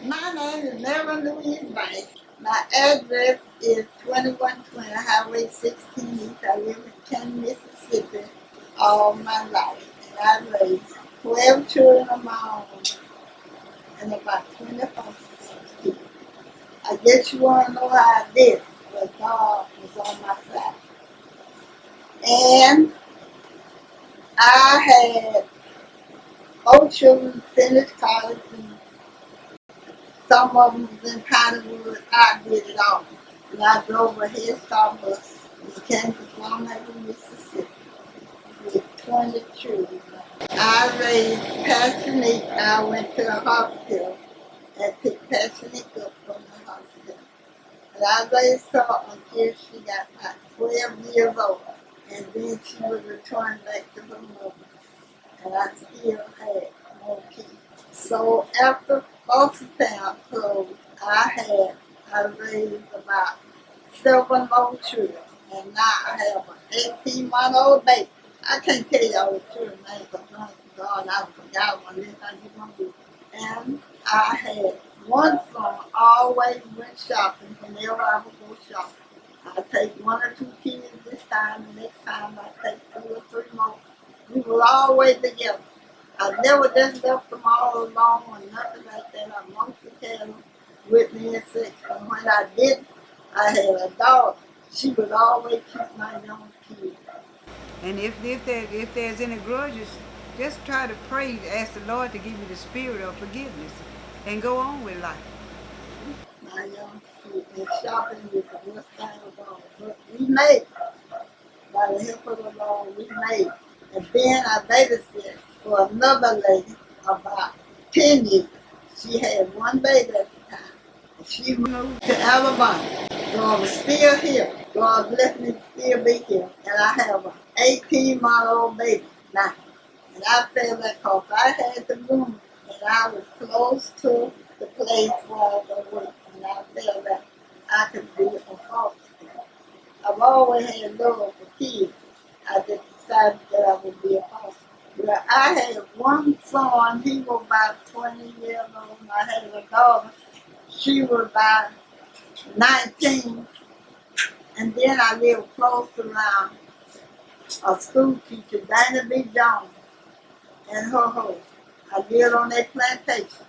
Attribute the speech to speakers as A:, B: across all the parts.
A: My name is Mary Louise Rice. My address is 2120 Highway 16 East. I live in Canton, Mississippi all my life. And I raised 12 children of my own and about 24 people. I guess you want to know how I did it, but God was on my side. And I had 4 children finish college, and some of them was in Hollywood. I did it all. And I drove a Head Start bus. It came to Plumhaven, Mississippi with 20 children. I raised Passionate. I went to the hospital and picked Passionate up from the hospital. And I raised her until she got about 12 years old. And then she was returned back to her mother. And I still had more kids. So after foster town closed, I raised about 7 more children. And now I have an 18-month-old baby. I can't tell y'all the children names because God, I forgot one this time you gonna do. And I had one son always went shopping whenever I would go shopping. I take 1 or 2 kids this time, and next time I take 2 or 3 more. We were always together. I never just left them all alone or nothing like that. I mostly had them with me in sex. And when I didn't, I had a dog. She would always keep my young kids.
B: And if there's any grudges, just try to pray, ask the Lord to give you the spirit of forgiveness, and go on with life.
A: My young kids and shopping with the worst thing of all. But we made it. By the help of the Lord, we made it. And then I babysat for another lady about 10 years. She had one baby at the time. And she moved to Alabama. So I was still here. God bless me to still be here. And I have an 18-month-old baby now. And I felt that because I had the room and I was close to the place where I was working. And I felt that I could be a foster. I've always had love for kids. I just decided that I would be a foster. Well, I had one son, he was about 20 years old, and I had a daughter, she was about 19, and then I lived close around a school teacher, Dinah B. Jones, and her husband. I lived on their plantation,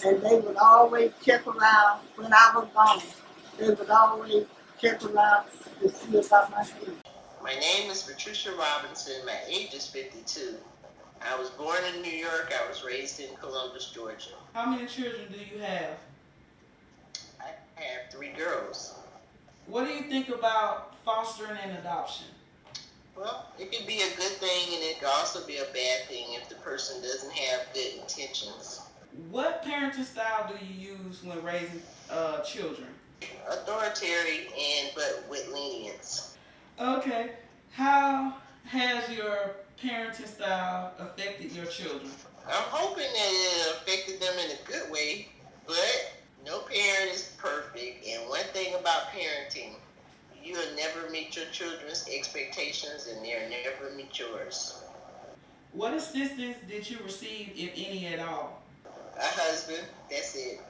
A: and they would always check around when I was gone. They would always check around to see about my kids.
C: My name is Patricia Robinson. My age is 52. I was born in New York. I was raised in Columbus, Georgia.
B: How many children do you have?
C: I have 3 girls.
B: What do you think about fostering and adoption?
C: Well, it can be a good thing and it can also be a bad thing if the person doesn't have good intentions.
B: What parenting style do you use when raising children?
C: Authoritarian and but with lenience.
B: Okay. How has your parenting style affected your children?
C: I'm hoping that it affected them in a good way, but no parent is perfect. And one thing about parenting, you'll never meet your children's expectations and they'll never meet yours.
B: What assistance did you receive, if any at all?
C: A husband, that's it.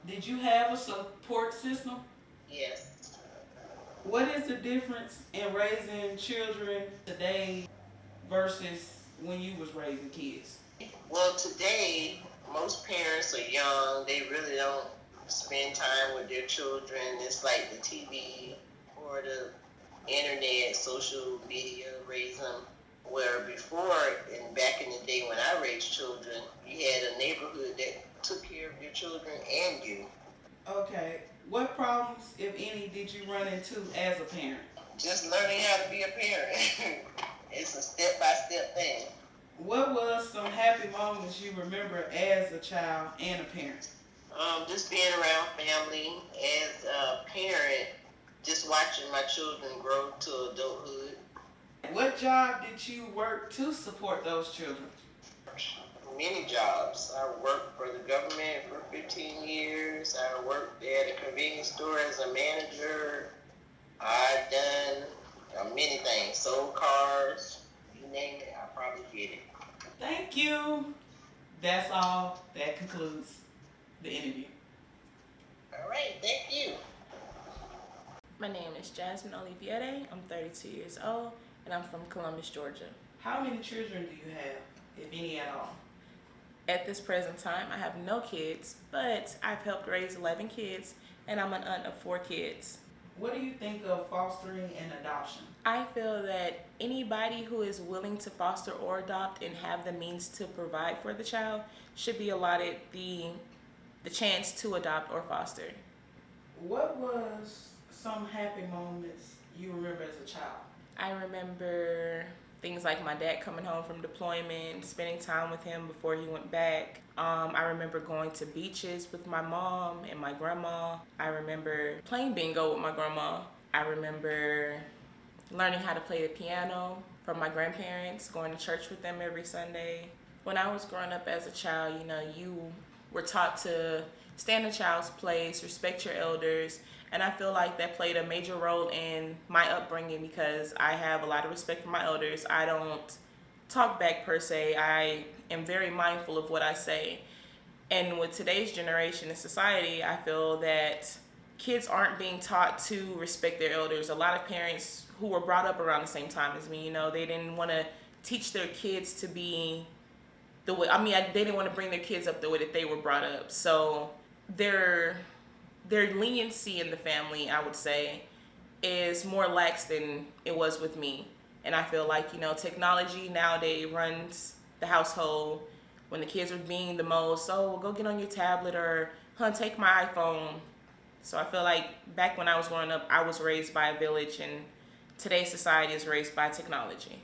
B: Did you have a support system?
C: Yes.
B: What is the difference in raising children today versus when you was raising kids?
C: Well, today, most parents are young. They really don't spend time with their children. It's like the TV or the internet, social media raise them. Where before, and back in the day when I raised children, you had a neighborhood that took care of your children and you.
B: Okay. What problems, if any, did you run into as a parent?
C: Just learning how to be a parent. It's a step-by-step thing.
B: What was some happy moments you remember as a child and a parent?
C: Just being around family as a parent, just watching my children grow to adulthood.
B: What job did you work to support those children?
C: Many jobs. I worked for the government for 15 years. I worked at a convenience store as a manager. I've done many things. Sold cars. You name it, I probably did it.
B: Thank you. That's all. That concludes.
D: the interview.
C: All right, thank you.
E: My name is Jasmine Oliviere. I'm 32 years old, and I'm from Columbus, Georgia.
D: How many children do you have, if any at all?
E: At this present time, I have no kids, but I've helped raise 11 kids, and I'm an aunt of 4 kids.
D: What do you think of fostering and adoption?
E: I feel that anybody who is willing to foster or adopt and have the means to provide for the child should be allotted the chance to adopt or foster.
D: What was some happy moments you remember as a child?
E: I remember things like my dad coming home from deployment, spending time with him before he went back. I remember going to beaches with my mom and my grandma. I remember playing bingo with my grandma. I remember learning how to play the piano from my grandparents, going to church with them every Sunday. When I was growing up as a child, you were taught to stand in a child's place, respect your elders, and I feel like that played a major role in my upbringing because I have a lot of respect for my elders. I don't talk back per se. I am very mindful of what I say. And with today's generation and society, I feel that kids aren't being taught to respect their elders. A lot of parents who were brought up around the same time as me, they didn't want to teach their kids to be the way, they didn't want to bring their kids up the way that they were brought up. So their leniency in the family, I would say, is more lax than it was with me. And I feel like, technology nowadays runs the household. When the kids are being the most, go get on your tablet, or, take my iPhone. So I feel like back when I was growing up, I was raised by a village, and today's society is raised by technology.